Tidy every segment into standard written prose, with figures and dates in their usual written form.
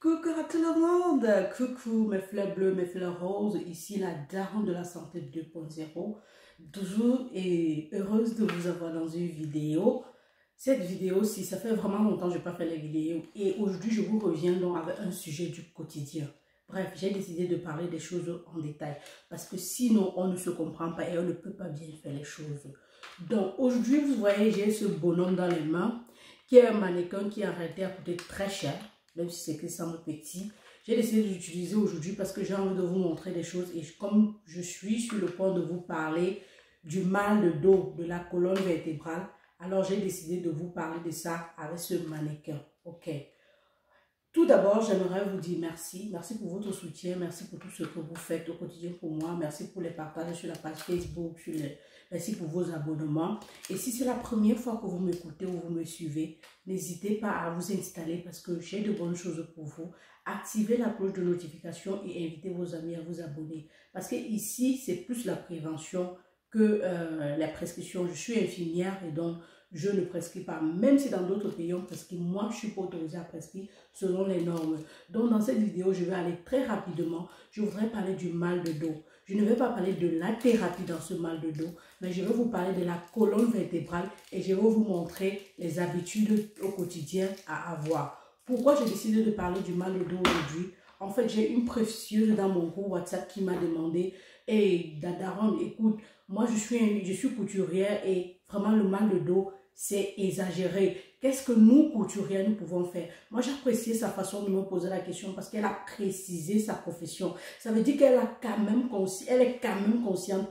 Coucou à tout le monde, coucou mes fleurs bleues, mes fleurs roses, ici la daronne de la santé 2.0, toujours et heureuse de vous avoir dans une vidéo. Cette vidéo-ci, ça fait vraiment longtemps que je n'ai pas fait les vidéos et aujourd'hui je vous reviens donc avec un sujet du quotidien. Bref, j'ai décidé de parler des choses en détail parce que sinon on ne se comprend pas et on ne peut pas bien faire les choses. Donc aujourd'hui vous voyez j'ai ce bonhomme dans les mains qui est un mannequin qui en réalité a coûté très cher. Même si c'est que ça semble petit, j'ai décidé d'utiliser aujourd'hui parce que j'ai envie de vous montrer des choses et comme je suis sur le point de vous parler du mal de dos, de la colonne vertébrale, alors j'ai décidé de vous parler de ça avec ce mannequin. Ok. Tout d'abord, j'aimerais vous dire merci. Merci pour votre soutien. Merci pour tout ce que vous faites au quotidien pour moi. Merci pour les partages sur la page Facebook. Merci pour vos abonnements. Et si c'est la première fois que vous m'écoutez ou vous me suivez, n'hésitez pas à vous installer parce que j'ai de bonnes choses pour vous. Activez la cloche de notification et invitez vos amis à vous abonner. Parce que ici, c'est plus la prévention que la prescription. Je suis infirmière et donc je ne prescris pas, même si dans d'autres pays on prescrit, moi je ne suis pas autorisée à prescrire selon les normes. Donc dans cette vidéo, je vais aller très rapidement. Je voudrais parler du mal de dos. Je ne vais pas parler de la thérapie dans ce mal de dos, mais je vais vous parler de la colonne vertébrale et je vais vous montrer les habitudes au quotidien à avoir. Pourquoi j'ai décidé de parler du mal de dos aujourd'hui? En fait, j'ai une précieuse dans mon groupe WhatsApp qui m'a demandé « Hey, Daron, écoute, moi je suis couturière et vraiment le mal de dos, c'est exagéré. Qu'est-ce que nous, couturières, nous pouvons faire? » Moi, j'appréciais sa façon de me poser la question parce qu'elle a précisé sa profession. Ça veut dire qu'elle est quand même consciente,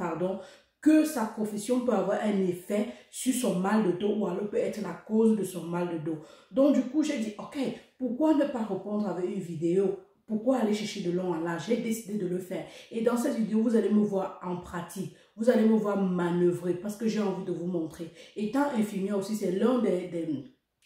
que sa profession peut avoir un effet sur son mal de dos ou alors peut être la cause de son mal de dos. Donc, du coup, j'ai dit, ok, pourquoi ne pas répondre avec une vidéo? Pourquoi aller chercher de long en large? J'ai décidé de le faire. Et dans cette vidéo, vous allez me voir en pratique. Vous allez me voir manœuvrer parce que j'ai envie de vous montrer. Étant infirmière aussi, c'est l'un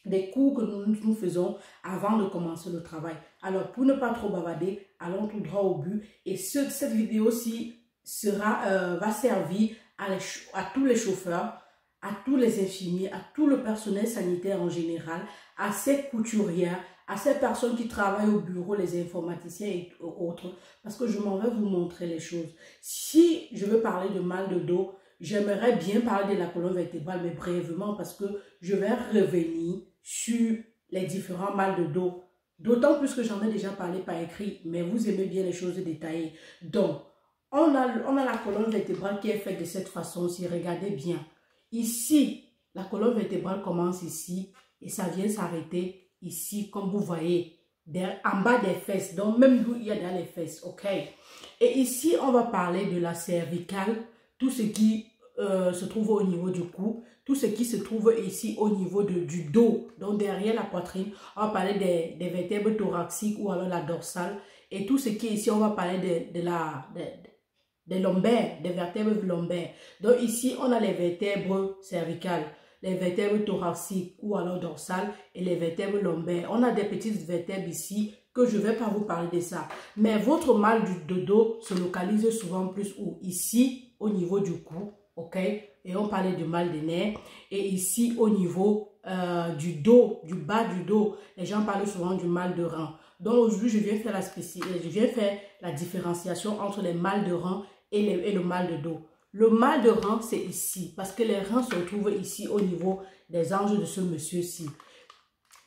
des cours que nous faisons avant de commencer le travail. Alors, pour ne pas trop bavarder, allons tout droit au but. Et cette vidéo-ci va servir à tous les chauffeurs, à tous les infirmiers, à tout le personnel sanitaire en général, à ces couturières, à ces personnes qui travaillent au bureau, les informaticiens et autres, parce que je m'en vais vous montrer les choses. Si je veux parler de mal de dos, j'aimerais bien parler de la colonne vertébrale, mais brièvement, parce que je vais revenir sur les différents mal de dos. D'autant plus que j'en ai déjà parlé par écrit, mais vous aimez bien les choses détaillées. Donc, on a la colonne vertébrale qui est faite de cette façon-ci. Regardez bien. Ici, la colonne vertébrale commence ici et ça vient s'arrêter ici, comme vous voyez, en bas des fesses. Donc, même d'où il y a dans les fesses, ok? Et ici, on va parler de la cervicale, tout ce qui se trouve au niveau du cou, tout ce qui se trouve ici au niveau du dos, donc derrière la poitrine. On va parler des vertèbres thoraciques ou alors la dorsale. Et tout ce qui est ici, on va parler des lombaires, des vertèbres lombaires. Donc ici, on a les vertèbres cervicales, les vertèbres thoraciques ou alors dorsales et les vertèbres lombaires. On a des petites vertèbres ici que je ne vais pas vous parler de ça. Mais votre mal de dos se localise souvent plus où? Ici, au niveau du cou, ok? Et on parlait du mal des nerfs. Et ici, au niveau du dos, du bas du dos, les gens parlent souvent du mal de rein. Donc aujourd'hui, je viens faire la différenciation entre les mal de rein et le mal de dos. Le mal de rein, c'est ici, parce que les reins se retrouvent ici au niveau des anges de ce monsieur-ci.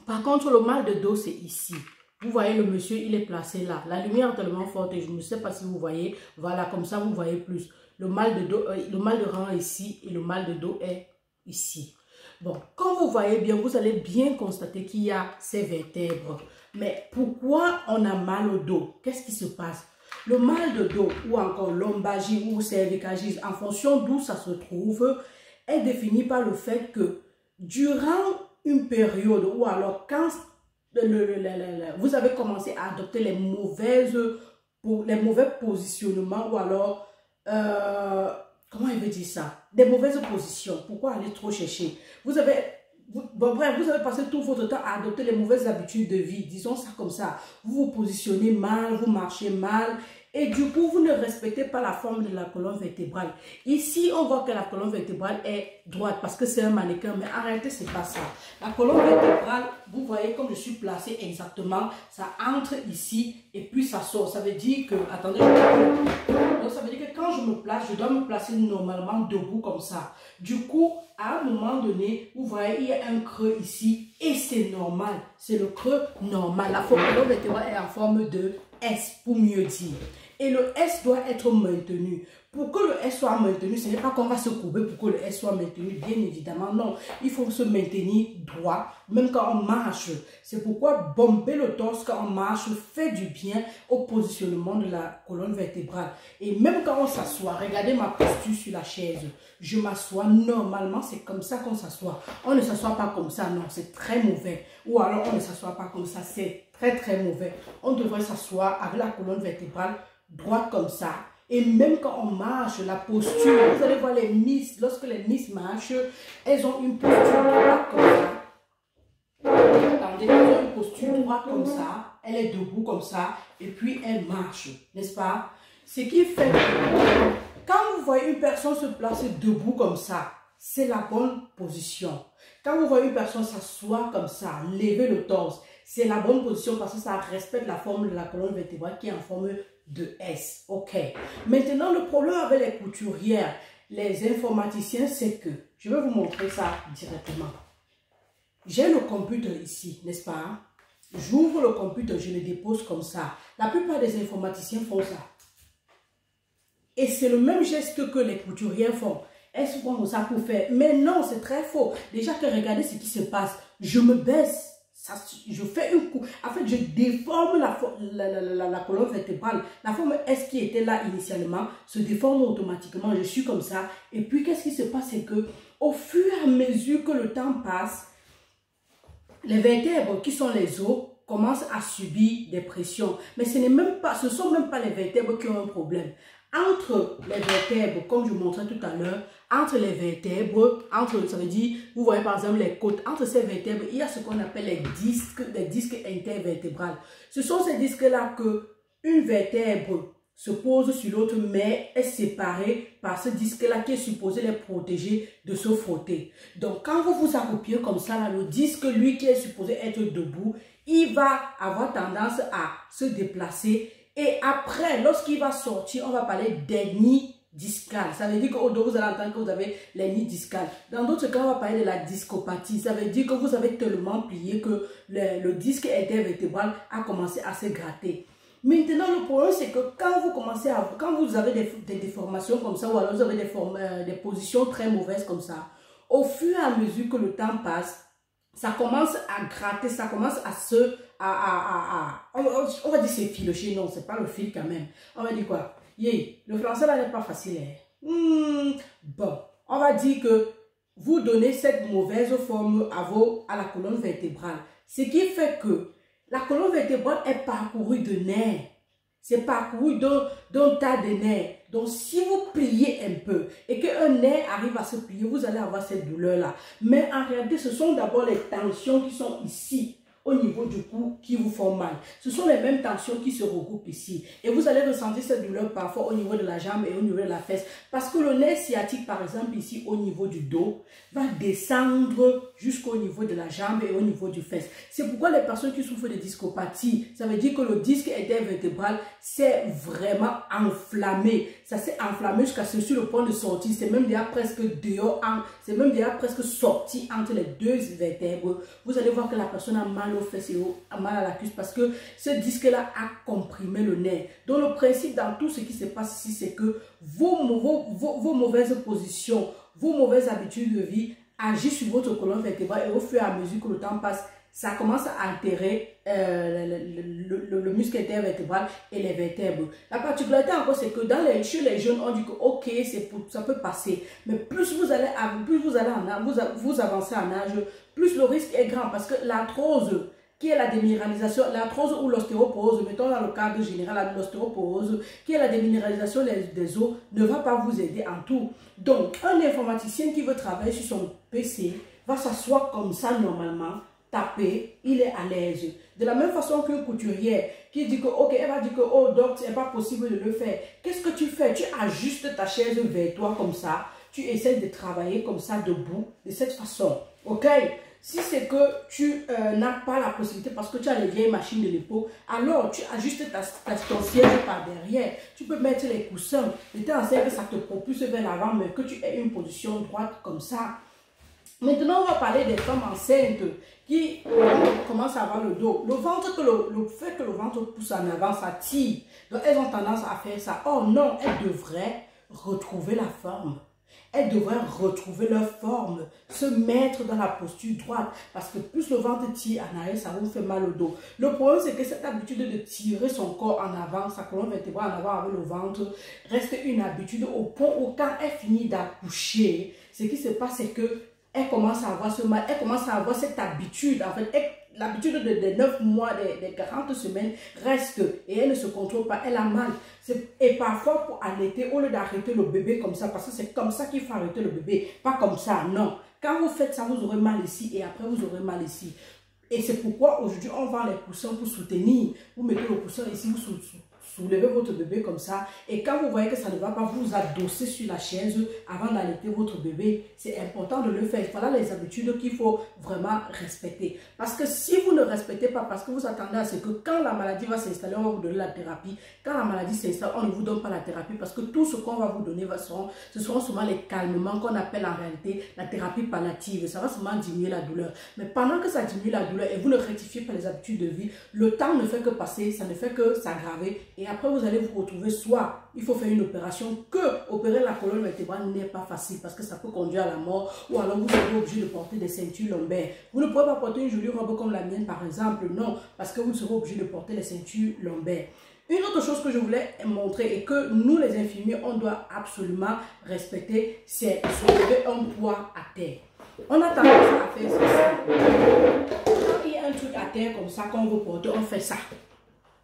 Par contre, le mal de dos, c'est ici. Vous voyez, le monsieur, il est placé là. La lumière est tellement forte et je ne sais pas si vous voyez. Voilà, comme ça, vous voyez plus. Le mal de dos, le mal de rein est ici et le mal de dos est ici. Bon, quand vous voyez bien, vous allez bien constater qu'il y a ces vertèbres. Mais pourquoi on a mal au dos? Qu'est-ce qui se passe? Le mal de dos ou encore lombalgie ou cervicagie, en fonction d'où ça se trouve, est défini par le fait que durant une période ou alors quand vous avez commencé à adopter les mauvais positionnements ou alors, comment il veut dire ça? Des mauvaises positions. Pourquoi aller trop chercher? Vous avez bon, bref, vous avez passé tout votre temps à adopter les mauvaises habitudes de vie, disons ça comme ça. Vous vous positionnez mal, vous marchez mal, et du coup, vous ne respectez pas la forme de la colonne vertébrale. Ici, on voit que la colonne vertébrale est droite parce que c'est un mannequin, mais en réalité, c'est pas ça. La colonne vertébrale, vous voyez comme je suis placée exactement, ça entre ici et puis ça sort. Ça veut dire que, attendez, donc ça veut dire que quand je me place, je dois me placer normalement debout comme ça. Du coup, à un moment donné, vous voyez, il y a un creux ici et c'est normal. C'est le creux normal. La colonne vertébrale est en forme de S, pour mieux dire. Et le S doit être maintenu. Pour que le S soit maintenu, ce n'est pas qu'on va se courber pour que le S soit maintenu, bien évidemment, non. Il faut se maintenir droit, même quand on marche. C'est pourquoi bomber le torse quand on marche fait du bien au positionnement de la colonne vertébrale. Et même quand on s'assoit, regardez ma posture sur la chaise. Je m'assois normalement, c'est comme ça qu'on s'assoit. On ne s'assoit pas comme ça, non, c'est très mauvais. Ou alors on ne s'assoit pas comme ça, c'est très mauvais. On devrait s'asseoir avec la colonne vertébrale droite comme ça. Et même quand on marche, la posture, vous allez voir les Miss, lorsque les Miss marchent, elles ont une posture droite comme ça. Attendez, elles ont une posture droite comme ça, elle est debout comme ça, et puis elle marche, n'est-ce pas? Ce qui fait que quand vous voyez une personne se placer debout comme ça, c'est la bonne position. Quand vous voyez une personne s'asseoir comme ça, lever le torse, c'est la bonne position parce que ça respecte la forme de la colonne vertébrale qui est en forme de S. Ok. Maintenant, le problème avec les couturières, les informaticiens, c'est que, je vais vous montrer ça directement. J'ai le computer ici, n'est-ce pas? J'ouvre le computer, je le dépose comme ça. La plupart des informaticiens font ça. Et c'est le même geste que les couturières font. Elles se font comme ça pour faire. Mais non, c'est très faux. Déjà que regardez ce qui se passe. Je me baisse. Ça, je fais un coup. En fait, je déforme la colonne vertébrale. La forme S qui était là initialement se déforme automatiquement. Je suis comme ça. Et puis, qu'est-ce qui se passe? C'est que au fur et à mesure que le temps passe, les vertèbres qui sont les os commencent à subir des pressions. Mais ce ne sont même pas les vertèbres qui ont un problème. Entre les vertèbres, comme je vous montrais tout à l'heure, entre les vertèbres, ça veut dire, vous voyez par exemple les côtes, entre ces vertèbres, il y a ce qu'on appelle les disques intervertébrales. Ce sont ces disques-là que une vertèbre se pose sur l'autre, mais est séparée par ce disque-là qui est supposé les protéger de se frotter. Donc, quand vous vous accroupillez comme ça, là, le disque, lui, qui est supposé être debout, il va avoir tendance à se déplacer. Et après, lorsqu'il va sortir, on va parler d'hernie discale. Ça veut dire qu'au dos, vous allez entendre que vous avez l'hernie discale. Dans d'autres cas, on va parler de la discopathie. Ça veut dire que vous avez tellement plié que le disque intervertébral a commencé à se gratter. Maintenant, le problème, c'est que quand vous avez des déformations comme ça, ou alors vous avez des positions très mauvaises comme ça, au fur et à mesure que le temps passe, ça commence à gratter, ça commence à on va dire c'est filoché, non, c'est pas le fil quand même. On va dire quoi? Le français là n'est pas facile. Bon, on va dire que vous donnez cette mauvaise forme à la colonne vertébrale. Ce qui fait que la colonne vertébrale est parcourue de nerfs. C'est parcouru d'un tas de nerfs. Donc, si vous pliez un peu et qu'un nerf arrive à se plier, vous allez avoir cette douleur-là. Mais en réalité, ce sont d'abord les tensions qui sont ici, au niveau du cou, qui vous font mal. Ce sont les mêmes tensions qui se regroupent ici. Et vous allez ressentir cette douleur parfois au niveau de la jambe et au niveau de la fesse. Parce que le nerf sciatique, par exemple, ici, au niveau du dos, va descendre jusqu'au niveau de la jambe et au niveau du fesse. C'est pourquoi les personnes qui souffrent de discopathie, ça veut dire que le disque intervertébral s'est vraiment enflammé. Ça s'est enflammé jusqu'à ce sur le point de sortir. C'est même déjà presque dehors, c'est même déjà presque sorti entre les deux vertèbres. Vous allez voir que la personne a mal aux fesses et a mal à la cuisse parce que ce disque-là a comprimé le nerf. Donc le principe dans tout ce qui se passe ici, c'est que vos mauvaises positions, vos mauvaises habitudes de vie agissent sur votre colonne vertébrale et au fur et à mesure que le temps passe, ça commence à altérer le muscle intervertébral et les vertèbres. La particularité encore, c'est que chez les jeunes, on dit que ok, ça peut passer. Mais plus vous avancez en âge, plus le risque est grand parce que l'arthrose, qui est la déminéralisation, l'arthrose ou l'ostéoporose, mettons dans le cadre général, l'ostéoporose, qui est la déminéralisation des os, ne va pas vous aider en tout. Donc, un informaticien qui veut travailler sur son PC, va s'asseoir comme ça normalement, taper, il est à l'aise. De la même façon qu'une couturière qui dit que, ok, elle va dire que, oh, donc, c'est pas possible de le faire. Qu'est-ce que tu fais? Tu ajustes ta chaise vers toi comme ça. Tu essaies de travailler comme ça, debout, de cette façon. Ok? Si c'est que tu n'as pas la possibilité parce que tu as les vieilles machines de l'époque, alors tu ajustes ton siège par derrière. Tu peux mettre les coussins. De telle sorte que ça te propulse vers l'avant, mais que tu aies une position droite comme ça. Maintenant, on va parler des femmes enceintes qui commencent à avoir le dos. Le ventre, le fait que le ventre pousse en avant, ça tire. Donc, elles ont tendance à faire ça. Oh non, elles devraient retrouver la forme. Elles devraient retrouver leur forme, se mettre dans la posture droite. Parce que plus le ventre tire en arrière, ça vous fait mal au dos. Le problème, c'est que cette habitude de tirer son corps en avant, sa colonne vertébrale en avant avec le ventre, reste une habitude au point où quand elle finit d'accoucher, ce qui se passe, c'est que elle commence à avoir ce mal, elle commence à avoir cette habitude, en fait, l'habitude des 9 mois, des 40 semaines reste et elle ne se contrôle pas, elle a mal. Et parfois pour allaiter, au lieu d'arrêter le bébé comme ça, parce que c'est comme ça qu'il faut arrêter le bébé, pas comme ça, non. Quand vous faites ça, vous aurez mal ici et après vous aurez mal ici. Et c'est pourquoi aujourd'hui on vend les coussins pour soutenir. Vous mettez le coussin ici, vous soulevez votre bébé comme ça. Et quand vous voyez que ça ne va pas, vous adossez sur la chaise avant d'allaiter votre bébé. C'est important de le faire. Voilà les habitudes qu'il faut vraiment respecter. Parce que si vous ne respectez pas, parce que vous attendez à ce que quand la maladie va s'installer, on va vous donner la thérapie. Quand la maladie s'installe, on ne vous donne pas la thérapie parce que tout ce qu'on va vous donner, ce seront seulement les calmements qu'on appelle en réalité la thérapie palliative. Ça va seulement diminuer la douleur. Mais pendant que ça diminue la douleur et vous ne rectifiez pas les habitudes de vie, le temps ne fait que passer, ça ne fait que s'aggraver. Et après, vous allez vous retrouver soit il faut faire une opération, que opérer la colonne vertébrale n'est pas facile parce que ça peut conduire à la mort, ou alors vous serez obligé de porter des ceintures lombaires. Vous ne pouvez pas porter une jolie robe comme la mienne par exemple, non, parce que vous serez obligé de porter les ceintures lombaires. Une autre chose que je voulais montrer et que nous les infirmiers, on doit absolument respecter, c'est soulever un poids à terre. On a tendance à faire ça. Quand il y a un truc à terre comme ça qu'on veut porter, on fait ça.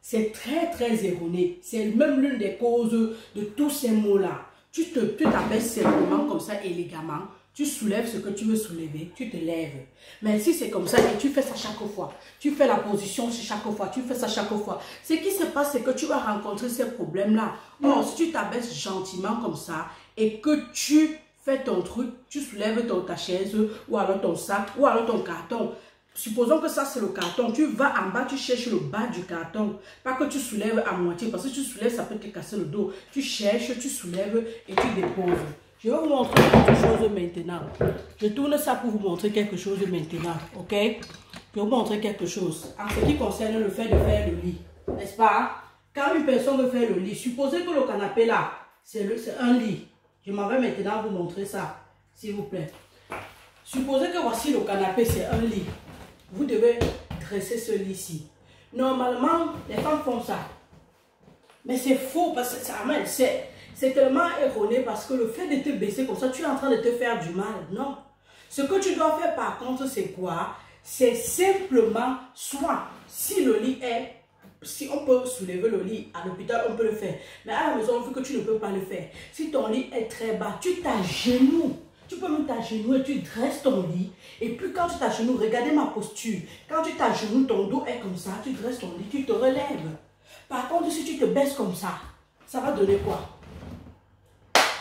C'est très erroné. C'est même l'une des causes de tous ces mots-là. Tu t'abaisses simplement comme ça élégamment. Tu soulèves ce que tu veux soulever. Tu te lèves. Mais si c'est comme ça et tu fais ça chaque fois. Tu fais la position chaque fois. Tu fais ça chaque fois. Ce qui se passe, c'est que tu vas rencontrer ces problèmes-là. Or, si tu t'abaisses gentiment comme ça et que tu fais ton truc, tu soulèves ta chaise ou alors ton sac ou alors ton carton. Supposons que ça c'est le carton, tu vas en bas, tu cherches le bas du carton. Pas que tu soulèves à moitié, parce que tu soulèves, ça peut te casser le dos. Tu cherches, tu soulèves et tu déposes. Je vais vous montrer quelque chose maintenant. Je tourne ça pour vous montrer quelque chose maintenant, ok? Je vais vous montrer quelque chose. En ce qui concerne le fait de faire le lit, n'est-ce pas? Quand une personne veut faire le lit, supposez que le canapé là, c'est un lit. Je m'en vais maintenant vous montrer ça, s'il vous plaît. Supposez que voici le canapé, c'est un lit. Vous devez dresser ce lit-ci. Normalement, les femmes font ça. Mais c'est faux parce que c'est tellement erroné parce que le fait de te baisser comme ça, tu es en train de te faire du mal. Non. Ce que tu dois faire par contre, c'est quoi? C'est simplement, soit si le lit est... Si on peut soulever le lit à l'hôpital, on peut le faire. Mais à la maison, vu que tu ne peux pas le faire. Si ton lit est très bas, tu t'agenouilles. Tu peux même t'agenouiller et tu dresses ton lit. Et puis quand tu t'agenouilles, regardez ma posture. Quand tu t'agenouilles, ton dos est comme ça. Tu dresses ton lit, tu te relèves. Par contre, si tu te baisses comme ça, ça va donner quoi?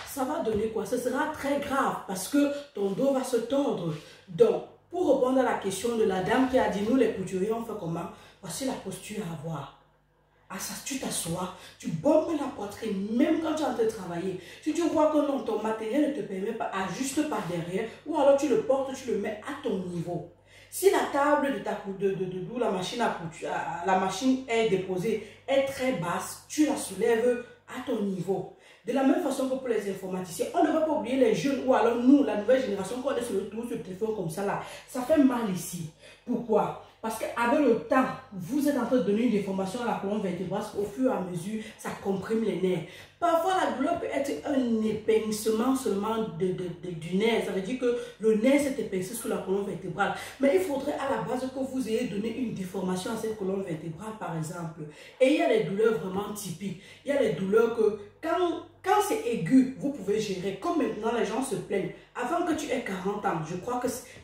Ça va donner quoi? Ce sera très grave parce que ton dos va se tordre. Donc, pour répondre à la question de la dame qui a dit, nous les couturiers, on fait comment? Voici la posture à avoir. Ah, ça, tu t'assois, tu bombes la poitrine, même quand tu es en train de travailler. Si tu vois que non, ton matériel ne te permet pas, ajuste par derrière, ou alors tu le portes, tu le mets à ton niveau. Si la table d'où la machine la machine est déposée est très basse, tu la soulèves à ton niveau. De la même façon que pour les informaticiens, on ne va pas oublier les jeunes ou alors nous, la nouvelle génération, quand on est sur le téléphone comme ça là, ça fait mal ici. Pourquoi? Parce qu'avec le temps, vous êtes en train de donner une déformation à la colonne vertébrale, au fur et à mesure, ça comprime les nerfs. Parfois, la douleur peut être un épaissement seulement du nerf. Ça veut dire que le nerf s'est épaissi sous la colonne vertébrale. Mais il faudrait à la base que vous ayez donné une déformation à cette colonne vertébrale, par exemple. Et il y a les douleurs vraiment typiques. Il y a les douleurs que quand c'est aigu, vous pouvez gérer. Comme maintenant, les gens se plaignent. Avant que tu aies 40 ans,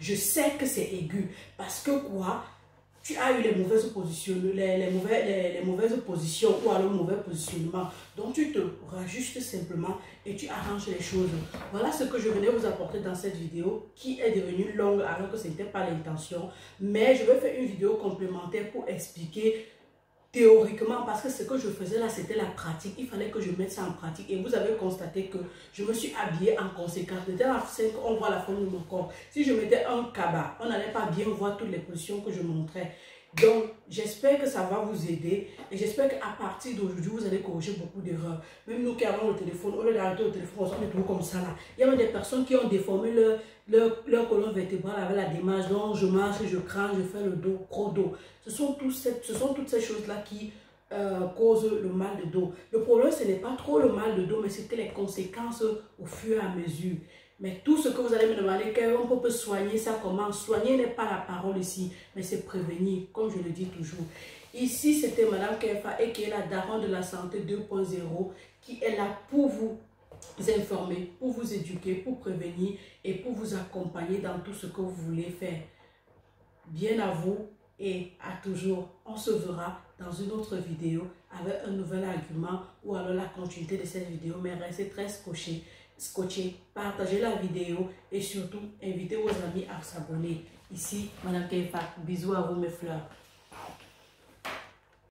je sais que c'est aigu. Parce que quoi? Tu as eu les mauvaises positions, les mauvaises positions ou alors le mauvais positionnement. Donc, tu te rajustes simplement et tu arranges les choses. Voilà ce que je venais vous apporter dans cette vidéo qui est devenue longue alors que ce n'était pas l'intention. Mais je vais faire une vidéo complémentaire pour expliquer théoriquement, parce que ce que je faisais là, c'était la pratique. Il fallait que je mette ça en pratique. Et vous avez constaté que je me suis habillée en conséquence. Dès la 5, on voit la forme de mon corps. Si je mettais un cabas, on n'allait pas bien voir toutes les positions que je montrais. Donc, j'espère que ça va vous aider. Et j'espère qu'à partir d'aujourd'hui, vous allez corriger beaucoup d'erreurs. Même nous qui avons le téléphone, au lieu d'arrêter le téléphone, on est toujours comme ça là. Il y a même des personnes qui ont déformé leur colonne vertébrale avec la démarche. Donc, je marche, je crâne, je fais le dos, gros dos. Ce sont toutes ces choses-là qui causent le mal de dos. Le problème, ce n'est pas trop le mal de dos, mais c'était les conséquences au fur et à mesure. Mais tout ce que vous allez me demander, qu'on peut soigner ça, comment? Soigner n'est pas la parole ici, mais c'est prévenir, comme je le dis toujours. Ici, c'était Madame Kefa, et qui est la daronne de la santé 2.0, qui est là pour vous informer, pour vous éduquer, pour prévenir et pour vous accompagner dans tout ce que vous voulez faire. Bien à vous et à toujours. On se verra dans une autre vidéo avec un nouvel argument ou alors la continuité de cette vidéo. Mais restez très scotché, partagez la vidéo et surtout invitez vos amis à s'abonner. Ici, Madame Kefa, bisous à vous mes fleurs.